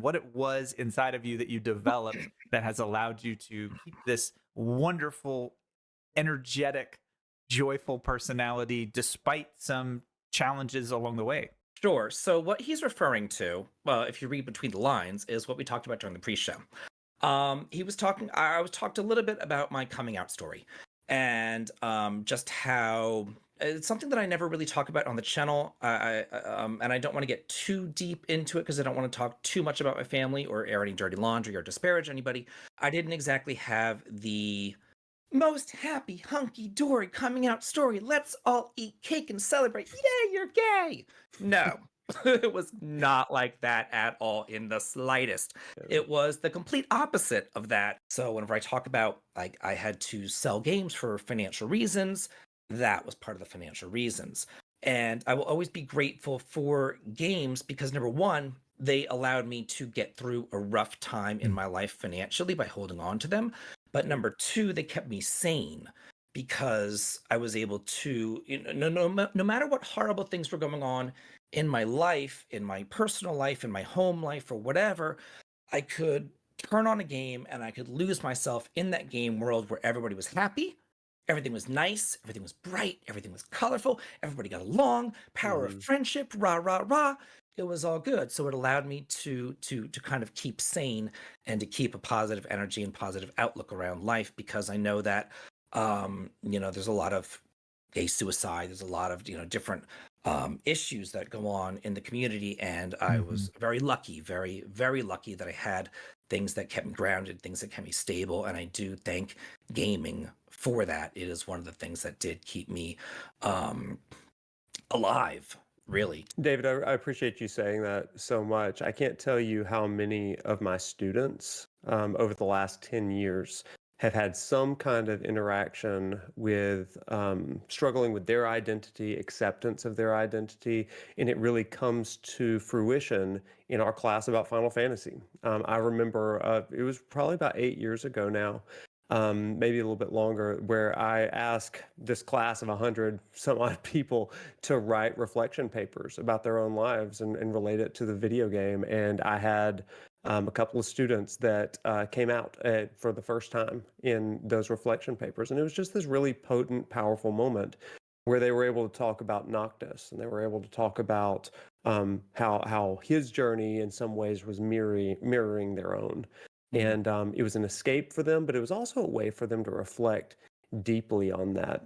what it was inside of you that you developed that has allowed you to keep this wonderful, energetic, joyful personality despite some challenges along the way. Sure. So what he's referring to, well, if you read between the lines, is what we talked about during the pre-show. He was talking. I was talked a little bit about my coming out story, and just how it's something that I never really talk about on the channel. And I don't want to get too deep into it because I don't want to talk too much about my family or air any dirty laundry or disparage anybody. I didn't exactly have the most happy, hunky dory coming out story. Let's all eat cake and celebrate. Yay, you're gay. No, it was not like that at all in the slightest. Yeah. It was the complete opposite of that. So, whenever I talk about like I had to sell games for financial reasons, that was part of the financial reasons. And I will always be grateful for games because number one, they allowed me to get through a rough time in Mm. my life financially by holding on to them. But number two, they kept me sane because I was able to, no matter what horrible things were going on in my life, in my personal life, in my home life, or whatever, I could turn on a game and I could lose myself in that game world where everybody was happy, everything was nice, everything was bright, everything was colorful, everybody got along, power of Mhm. friendship, rah rah rah. It was all good. So it allowed me to kind of keep sane and to keep a positive energy and positive outlook around life because I know that there's a lot of gay suicide, there's a lot of different issues that go on in the community, and I Mhm. was very lucky, very very lucky that I had things that kept me grounded, things that kept me stable, and I do thank gaming for that. It is one of the things that did keep me um alive, really. David, I appreciate you saying that so much. I can't tell you how many of my students over the last 10 years have had some kind of interaction with struggling with their identity, acceptance of their identity, and it really comes to fruition in our class about Final Fantasy. I remember it was probably about 8 years ago now, maybe a little bit longer, where I asked this class of 100 some odd people to write reflection papers about their own lives and relate it to the video game. And I had a couple of students that came out for the first time in those reflection papers. And it was just this really potent, powerful moment where they were able to talk about Noctis and they were able to talk about how his journey in some ways was mirroring their own. Mhm. And it was an escape for them, but it was also a way for them to reflect deeply on that.